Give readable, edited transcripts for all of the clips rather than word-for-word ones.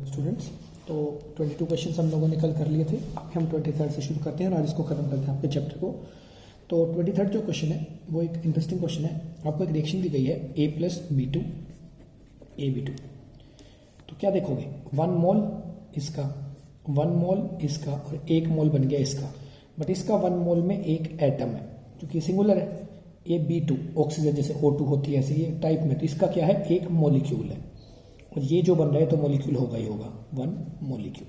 Students, तो 22 questions हम लोगों ने कल कर लिए थे। अब हम 23rd से शुरू करते हैं और आज इसको खत्म करते हैं आपके चैप्टर को। तो 23rd जो क्वेश्चन है वो एक इंटरेस्टिंग क्वेश्चन है। आपको एक रिएक्शन दी गई है A+B2 AB2। तो क्या देखोगे, 1 मोल इसका, 1 मोल इसका और 1 मोल बन गया इसका। बट इसका 1 मोल में एक एटम है जो कि सिंगुलर है, AB2 ऑक्सीजन जैसे O2 होती है ऐसे ये टाइप में। तो इसका क्या है, एक मॉलिक्यूल है और ये जो बन रहा है तो मॉलिक्यूल होगा ही होगा, 1 मॉलिक्यूल।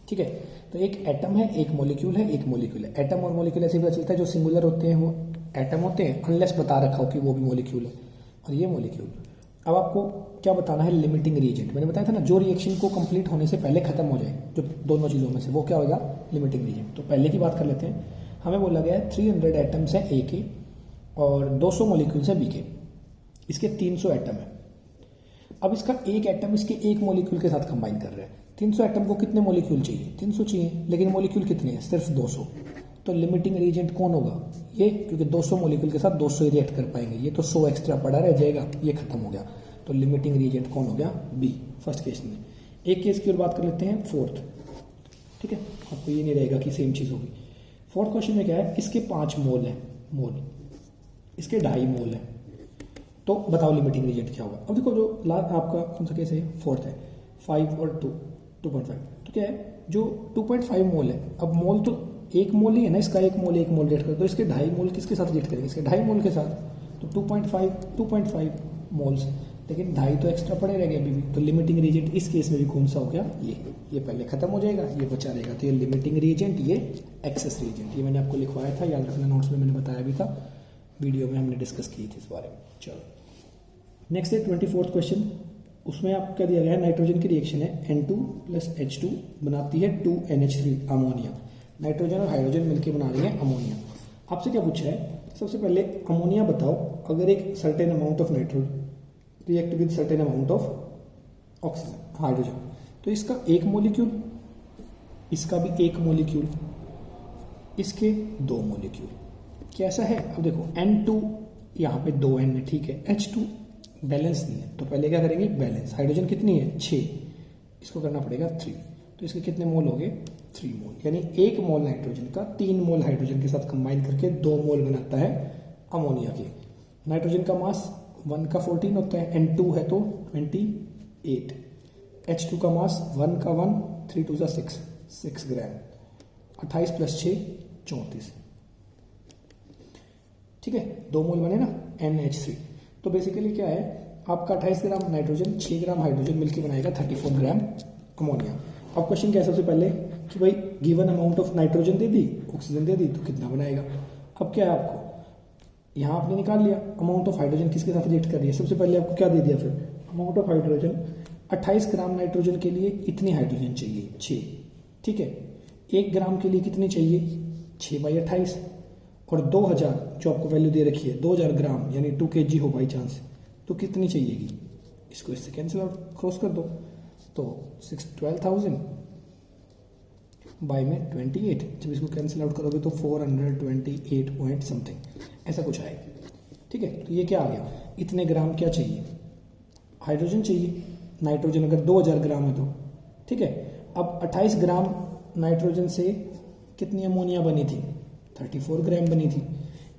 ठीक है, तो एक एटम है, एक मॉलिक्यूल है, एक मॉलिक्यूल है। एटम और मॉलिक्यूल ऐसे पता चलता है, जो सिंगुलर होते हैं वो एटम होते हैं, अनलेस बता रखा हो कि वो भी मॉलिक्यूल है और ये मॉलिक्यूल। अब आपको क्या बताना है, लिमिटिंग रीजेंट। मैंने बताया था ना, जो रिएक्शन को कंप्लीट होने से पहले खत्म हो जाए, जो दोनों चीज़ों में से, वो क्या होगा, लिमिटिंग रीजेंट। तो पहले की बात कर लेते हैं। हमें बोला गया है 300 एटम्स हैं ए के और 200 मॉलिक्यूल्स हैं बी के। इसके 300 एटम है। अब इसका एक एटम इसके एक मॉलिक्यूल के साथ कंबाइन कर रहे हैं। 300 एटम को कितने मॉलिक्यूल चाहिए, 300 चाहिए, लेकिन मॉलिक्यूल कितने हैं, सिर्फ 200। तो लिमिटिंग रीजेंट कौन होगा, ये, क्योंकि 200 मॉलिक्यूल के साथ 200 ही रिएक्ट कर पाएंगे। ये तो 100 एक्स्ट्रा पड़ा रह जाएगा, ये खत्म हो गया। तो लिमिटिंग रीजेंट कौन हो गया, बी, फर्स्ट केस में। एक केस की और बात कर लेते हैं, फोर्थ। ठीक है, आपको ये नहीं रहेगा कि सेम चीज़ होगी। फोर्थ क्वेश्चन में क्या है, इसके 5 मोल है, मोल, इसके 2.5 मोल है। तो बताओ लिमिटिंग रीजेंट क्या होगा। अब देखो, जो लास्ट आपका कौन सा केस है, फोर्थ है, 5 और 2.5। तो क्या है, जो 2.5 मोल है, अब मोल तो एक मोल ही है ना इसका, एक मोल रिएक्ट कर, तो इसके 2.5 मोल किसके साथ रिएक्ट करेंगे, इसके 2.5 मोल के साथ। तो 2.5 मोल्स, लेकिन 2.5 तो एक्स्ट्रा पड़े रह गए अभी भी। तो लिमिटिंग रीजेंट इस केस में भी कौन सा हो गया, ये पहले खत्म हो जाएगा, ये बचा रहेगा। तो ये लिमिटिंग रीजेंट, ये एक्सेस रीजेंट। ये मैंने आपको लिखवाया था, याद रखना, नोट्स में मैंने बताया भी था, वीडियो में हमने डिस्कस की थी इस बारे में। चलो नेक्स्ट है 24th क्वेश्चन। उसमें आपको क्या दिया गया है, नाइट्रोजन की रिएक्शन है, N2 + H2 बनाती है 2NH3 अमोनिया। नाइट्रोजन और हाइड्रोजन मिलकर बना रही है अमोनिया। आपसे क्या पूछा है, सबसे पहले अमोनिया बताओ, अगर एक certain amount of nitrogen react with certain amount of oxygen, hydrogen, तो इसका एक मॉलिक्यूल, इसका भी एक मॉलिक्यूल, इसके 2 मॉलिक्यूल, कैसा है। अब देखो, N2 यहाँ पे 2N है, ठीक है, H2 बैलेंस नहीं है, तो पहले क्या करेंगे, बैलेंस। हाइड्रोजन कितनी है, 6, इसको करना पड़ेगा 3। तो इसके कितने मोल हो गए, 3 मोल। यानी 1 मोल नाइट्रोजन का 3 मोल हाइड्रोजन के साथ कंबाइन करके 2 मोल बनाता है अमोनिया के। नाइट्रोजन का मास 1 का 14 होता है, N2 है तो 28। H2 का मास 1 का 1, 3 2 6 ग्राम, 28 + 6 34। ठीक है, 2 मोल बने ना NH3। तो बेसिकली क्या है, आपका 28 ग्राम नाइट्रोजन, 6 ग्राम हाइड्रोजन मिलकर बनाएगा 34 ग्राम अमोनिया। अब क्वेश्चन क्या है, सबसे पहले कि भाई गिवन अमाउंट ऑफ नाइट्रोजन दे दी, ऑक्सीजन दे दी, तो कितना बनाएगा। अब क्या है, आपको यहाँ आपने निकाल लिया अमाउंट ऑफ हाइड्रोजन किसके साथ रिएक्ट कर रही है। सबसे पहले आपको क्या दे दिया, फिर amount of hydrogen, 28 gram nitrogen के लिए इतनी हाइड्रोजन चाहिए, 6। ठीक है, 1 ग्राम के लिए कितनी चाहिए, 6/28। और 2000 जो आपको वैल्यू दे रखी है, 2000 ग्राम यानी 2 kg हो बाई चांस, तो कितनी चाहिएगी, इसको इससे कैंसिल आउट क्रॉस कर दो। तो 12,000 बाई में 28, जब इसको कैंसिल आउट करोगे तो 428 पॉइंट समथिंग ऐसा कुछ आएगा। ठीक है, तो ये क्या आ गया, इतने ग्राम क्या चाहिए, हाइड्रोजन चाहिए। नाइट्रोजन अगर 2000 ग्राम है तो ठीक है। अब 28 ग्राम नाइट्रोजन से कितनी अमोनिया बनी थी, 34 ग्राम बनी थी।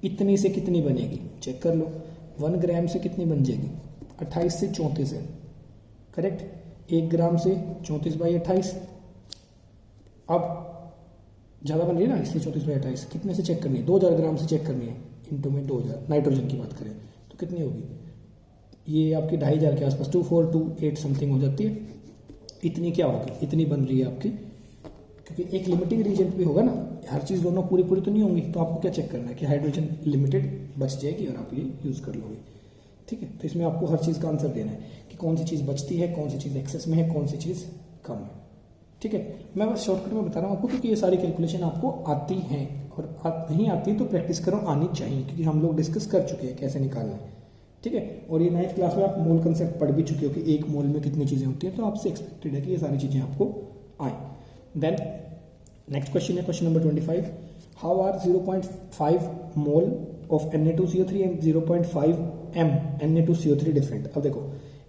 इतनी से कितनी बनेगी, चेक कर लो। 1 ग्राम से कितनी बन जाएगी, 28 से 34 है, करेक्ट। 1 ग्राम से 34/28। अब ज़्यादा बन रही है ना, इसलिए 34/28। कितने से चेक करनी है, 2000 ग्राम से चेक करनी है, इंटू में 2000। नाइट्रोजन की बात करें तो कितनी होगी, ये आपकी 2500 के आसपास, 2428 समथिंग हो जाती है। इतनी क्या होगी, इतनी बन रही है आपकी, क्योंकि एक लिमिटिंग रीजेंट भी होगा ना, हर चीज़ दोनों पूरी तो नहीं होंगी। तो आपको क्या चेक करना है कि हाइड्रोजन लिमिटेड बच जाएगी और आप ये यूज़ कर लोगे। ठीक है, तो इसमें आपको हर चीज़ का आंसर देना है कि कौन सी चीज़ बचती है, कौन सी चीज़ एक्सेस में है, कौन सी चीज़ कम है। ठीक है, मैं बस शॉर्टकट में बता रहा हूँ आपको, क्योंकि ये सारी कैलकुलेशन आपको आती हैं, और नहीं आती तो प्रैक्टिस करो, आनी चाहिए, क्योंकि हम लोग डिस्कस कर चुके हैं कैसे निकालना है। ठीक है, और ये 9th क्लास में आप मोल कंसेप्ट पढ़ भी चुके हो कि 1 मोल में कितनी चीज़ें होती हैं, तो आपसे एक्सपेक्टेड है कि ये सारी चीज़ें आपको आए। देन नेक्स्ट क्वेश्चन है, question number 25। How are 0.5 mole of Na2CO3 and 0.5 m Na2CO3 different. अब देखो,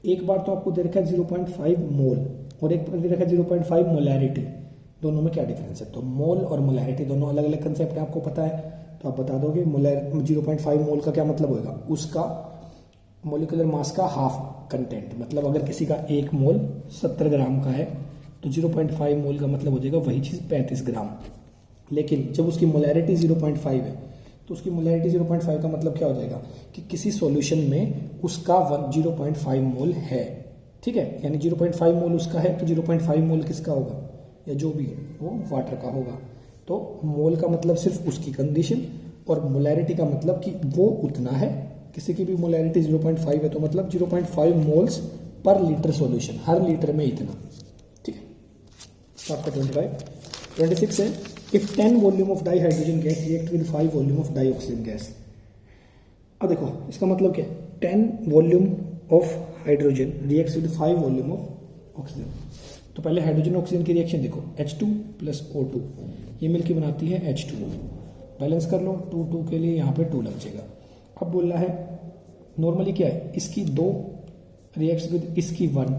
एक बार तो आपको दे रखा है 0.5 मोल, और एक दे रखा है 0.5 मोलैरिटी, दोनों में क्या डिफरेंस है? तो मोल और मोलैरिटी दोनों अलग अलग कंसेप्ट है, आपको पता है, तो आप बता दोगे 0.5 मोल का क्या मतलब होगा? उसका मोलिकुलर मास का हाफ कंटेंट, मतलब अगर किसी का 1 मोल 70 ग्राम का है तो 0.5 मोल का मतलब हो जाएगा वही चीज़ 35 ग्राम। लेकिन जब उसकी मोलैरिटी 0.5 है तो उसकी मोलैरिटी 0.5 का मतलब क्या हो जाएगा कि किसी सॉल्यूशन में उसका 0.5 मोल है, ठीक है, यानी 0.5 मोल उसका है तो 0.5 मोल किसका होगा, या जो भी है वो वाटर का होगा। तो मोल का मतलब सिर्फ उसकी कंडीशन और मोलैरिटी का मतलब कि वो उतना है, किसी की भी मोलैरिटी 0.5 है तो मतलब 0.5 मोल्स पर लीटर सॉल्यूशन, हर लीटर में इतना, ठीक है। तो आपका 26 है, if 10 volume of dihydrogen gas react with 5 volume of dioxygen gas. अब देखो इसका मतलब क्या है, 10 volume of hydrogen reacts with 5 volume of oxygen. तो पहले हाइड्रोजन ऑक्सीजन की रिएक्शन देखो, H2 प्लस O2 ये मिलकर बनाती है H2O, बैलेंस कर लो, 2 के लिए यहाँ पे 2 लग जाएगा। अब बोल रहा है नॉर्मली क्या है, इसकी 2 रिएक्ट्स विद इसकी 1,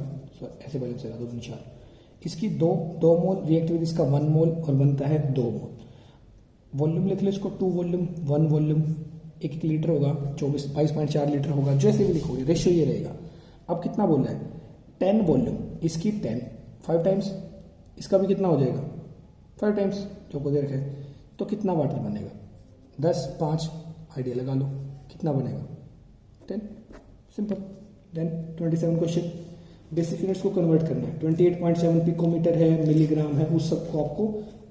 ऐसे बैलेंस होगा 2 3 4, इसकी 2 मोल रिएक्ट विद इसका 1 मोल और बनता है 2 मोल। वॉल्यूम लिख लो इसको, 2 वॉल्यूम 1 वॉल्यूम, 1 लीटर होगा, 22.4 लीटर होगा, जैसे भी लिखोगे रेशियो ये रहेगा। अब कितना बोल रहा है, 10 वॉल्यूम, इसकी 10, 5 टाइम्स, इसका भी कितना हो जाएगा 5 टाइम्स जो को दे रखे, तो कितना वाटर बनेगा 10 5 आइडिया लगा लो, कितना बनेगा 10, simple. Then 27 question, basic units को कन्वर्ट करना है, 28.7 पिकोमीटर है, मिलीग्राम है, उस सबको आपको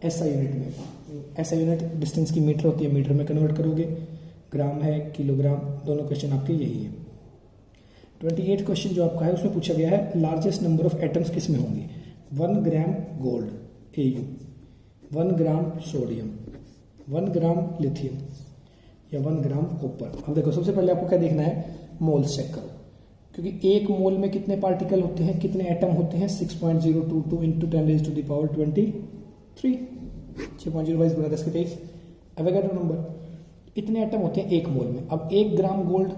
एसआई यूनिट में, एसआई यूनिट डिस्टेंस की मीटर होती है, मीटर में कन्वर्ट करोगे, ग्राम है, किलोग्राम, दोनों क्वेश्चन आपके यही है। 28 क्वेश्चन जो आपका है उसमें पूछा गया है लार्जेस्ट नंबर ऑफ एटम्स किस में होंगे, 1 gram gold AU, 1 gram sodium, 1 ग्राम लिथियम या 1 ग्राम कॉपर। अब देखो सबसे पहले आपको क्या देखना है, मोल्स चेक करो, क्योंकि 1 मोल में कितने पार्टिकल होते हैं, कितने एटम होते हैं, 6.022 इंटू 10⁻23, 6.022 गुना 10 के 23 एवोगाड्रो नंबर, इतने एटम होते हैं 1 मोल में। अब 1 ग्राम गोल्ड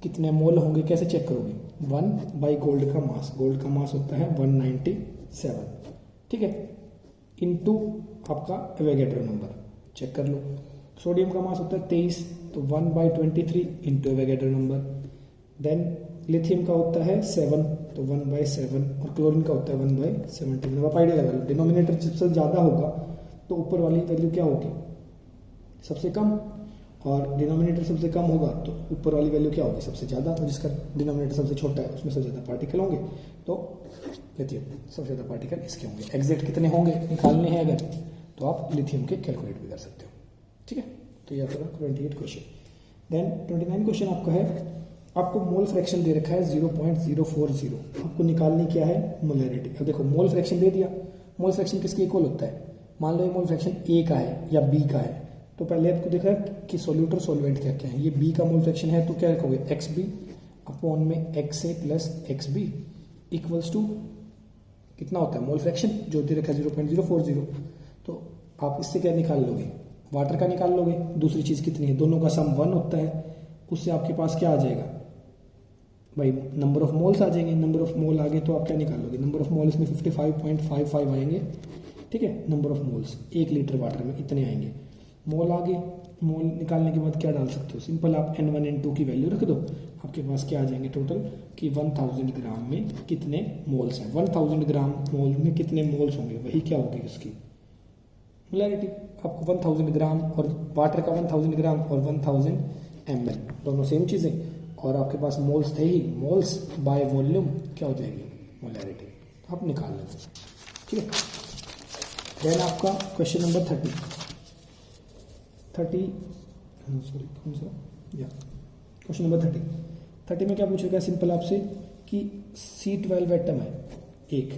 कितने मोल होंगे, कैसे चेक करोगे, 1 बाई गोल्ड का मास, गोल्ड का मास होता है 197, ठीक है, इंटू आपका एवोगाड्रो नंबर चेक कर लो। सोडियम का मास होता है 23, तो 1/23 into Avogadro number. Then lithium का होता है 7, तो 1/7, और क्लोरीन का होता है 1/17। आप आइडिया लगा लो, डिनोमिनेटर सबसे ज़्यादा होगा तो ऊपर वाली वैल्यू क्या होगी, सबसे कम, और डिनोमिनेटर सबसे कम होगा तो ऊपर वाली वैल्यू क्या होगी, सबसे ज़्यादा। तो जिसका डिनोमिनेटर सबसे छोटा है उसमें सबसे ज़्यादा पार्टिकल होंगे, तो लिथियम सबसे ज़्यादा पार्टिकल इसके होंगे। एग्जैक्ट कितने होंगे निकालने हैं अगर, तो आप लिथियम के कैलकुलेट भी कर सकते हो, ठीक है। तो ये आपका 28 क्वेश्चन। देन 29 क्वेश्चन आपका है, आपको मोल फ्रैक्शन दे रखा है 0.040, आपको निकालनी क्या है, मोलैरिटी। अब देखो मोल फ्रैक्शन दे दिया, मोल फ्रैक्शन किसके इक्वल होता है, मान लो ये मोल फ्रैक्शन A का है या B का है, तो पहले आपको देखा कि सोल्यूटर सोलवेंट क्या क्या है, ये B का मोल फ्रैक्शन है तो क्या रखोगे, XB अपॉन में XA plus XB equals to कितना होता है मोल फ्रैक्शन, जो दे रखा है 0.040। तो आप इससे क्या निकाल लोगे, वाटर का निकाल लोगे। दूसरी चीज़ कितनी है, दोनों का सम 1 होता है, उससे आपके पास क्या आ जाएगा भाई, नंबर ऑफ मोल्स आ जाएंगे। नंबर ऑफ मोल आ गए तो आप क्या निकालोगे, नंबर ऑफ मोल इसमें 55.55 आएंगे, ठीक है। Number of moles 1 litre water में इतने आएंगे। मोल आगे, मोल निकालने के बाद क्या डाल सकते हो, सिंपल आप N1 N2 की वैल्यू रख दो, आपके पास क्या आ जाएंगे टोटल कि 1000 ग्राम में कितने मोल्स हैं, 1000 ग्राम मोल में कितने मोल्स होंगे, वही क्या होगी उसकी मोलैरिटी। आपको 1000 ग्राम और वाटर का 1000 ग्राम और 1000 ml दोनों सेम चीज़ें, और आपके पास मोल्स थे ही, मोल्स बाय वॉल्यूम क्या हो जाएगी मोलैरिटी, तो आप निकाल लेंगे, ठीक है। देन आपका क्वेश्चन नंबर 30 सॉरी कौन सा, या क्वेश्चन नंबर 30 में क्या पूछेगा, सिंपल आपसे कि C12 एटम है एक,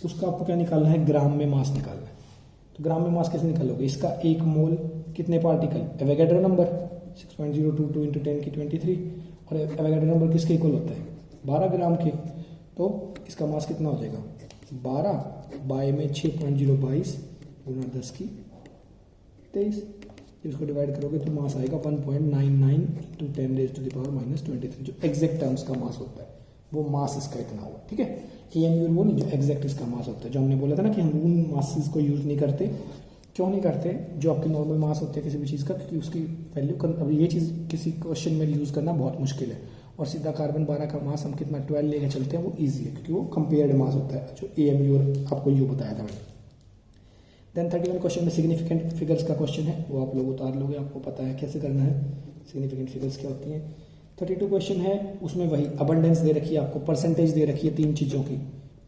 उसका आपको क्या निकालना है, ग्राम में मास निकालना है। तो ग्राम में मास कैसे निकालोगे, इसका 1 मोल कितने पार्टिकल, एवोगाड्रो नंबर 6.022 इंटू 10⁻23, और एवोगाड्रो नंबर किसके इक्वल होता है 12 ग्राम के, तो इसका मास कितना हो जाएगा 12 बाय में 6.022 गुना 10⁻23, इसको डिवाइड करोगे तो मास आएगा 1.99 इंटू 10⁻⁻23, जो एग्जैक्ट टर्म्स का मास होता है वो मास इसका इतना होगा, ठीक है। AMU वो नहीं जो एग्जैक्ट इसका मास होता है, जो हमने बोला था ना कि हम उन मासेस को यूज़ नहीं करते। क्यों नहीं करते? जो आपके नॉर्मल मास होते हैं किसी भी चीज़ का, क्योंकि उसकी वैल्यू अब ये चीज़ किसी क्वेश्चन में यूज़ करना बहुत मुश्किल है। और सीधा कार्बन 12 का मास हम कितना 12 लेके चलते हैं, वो ईजी है क्योंकि वो कंपेयर्ड मास होता है, जो AMU और आपको यू बताया था मैंने। देन 31 क्वेश्चन में सिग्निफिकेंट फिगर्स का क्वेश्चन है, वो आप लोग उतार लोगे, आपको पता है कैसे करना है, सिग्निफिकेंट फिगर्स क्या होती हैं। 32 क्वेश्चन है, उसमें वही अबंडेंस दे रखी है आपको, परसेंटेज दे रखी है 3 चीज़ों की,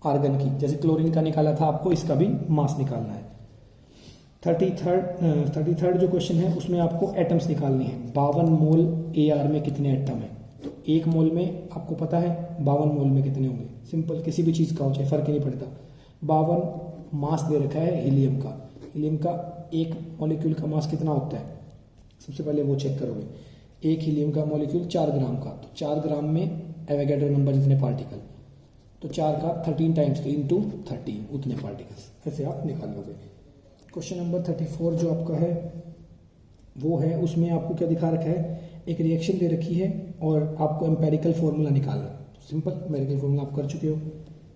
आर्गन की, जैसे क्लोरीन का निकाला था, आपको इसका भी मास निकालना है। 33rd जो क्वेश्चन है उसमें आपको एटम्स निकालने हैं। 52 मोल AR में कितने एटम है, तो 1 मोल में आपको पता है 52 मोल में कितने होंगे, सिंपल किसी भी चीज़ का हो चाहे फ़र्क ही नहीं पड़ता। 52 मास दे रखा है हीलियम का, हीलियम का एक मॉलिक्यूल का मास कितना होता है, सबसे पहले वो चेक करोगे। एक हीलियम का मॉलिक्यूल 4 ग्राम का, तो 4 ग्राम में एवोगैड्रो नंबर जितने पार्टिकल, तो 4 का 13 टाइम्स, तो इंटू 13 उतने पार्टिकल्स, ऐसे आप निकाल लोगे। क्वेश्चन नंबर 34 जो आपका है वो है, उसमें आपको क्या दिखा रखा है, एक रिएक्शन दे रखी है और आपको एम्पेरिकल फार्मूला निकालना। सिंपल एम्पेरिकल फार्मूला आप कर चुके हो।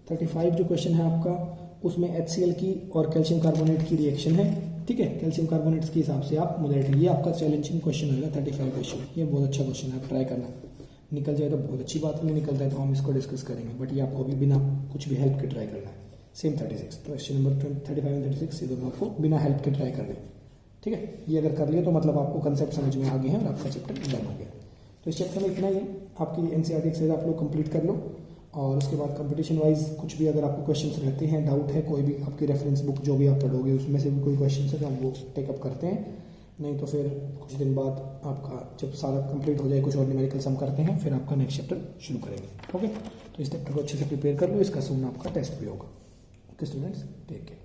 35 जो क्वेश्चन है आपका, उसमें HCl की और कैल्शियम कार्बोनेट की रिएक्शन है, ठीक है। कैल्शियम कार्बोनेट्स के हिसाब से आप मोलैरिटी, ये आपका चैलेंजिंग क्वेश्चन होगा 35 क्वेश्चन, ये बहुत अच्छा क्वेश्चन है, आप ट्राई करना। निकल जाए तो बहुत अच्छी बात है, नहीं निकलता है तो हम इसको डिस्कस करेंगे, बट ये आपको अभी बिना कुछ भी हेल्प के ट्राई करना है। सेम 36 क्वेश्चन नंबर 35 और 36 ये दोनों आपको बिना हेल्प के ट्राई करने, ठीक है। ये अगर कर लिया तो मतलब आपको कंसेप्ट समझ में आ गए हैं और आपका चैप्टर डन हो गया। तो इस चैप्टर में इतना ही है, आपकी NCERT एक्सरसाइज आप लोग कंप्लीट कर लो, और उसके बाद कंपटीशन वाइज कुछ भी अगर आपको क्वेश्चंस रहते हैं, डाउट है, कोई भी आपकी रेफरेंस बुक जो भी आप पढ़ोगे उसमें से भी कोई क्वेश्चन है तो हम वो टेकअप करते हैं। नहीं तो फिर कुछ दिन बाद आपका जब सारा कंप्लीट हो जाए, कुछ और न्यूमेरिकल सम करते हैं, फिर आपका नेक्स्ट चैप्टर शुरू करेंगे। ओके, तो इस चैप्टर को अच्छे से प्रिपेयर कर लो, इसका सून आपका टेस्ट भी होगा। Okay students, take care.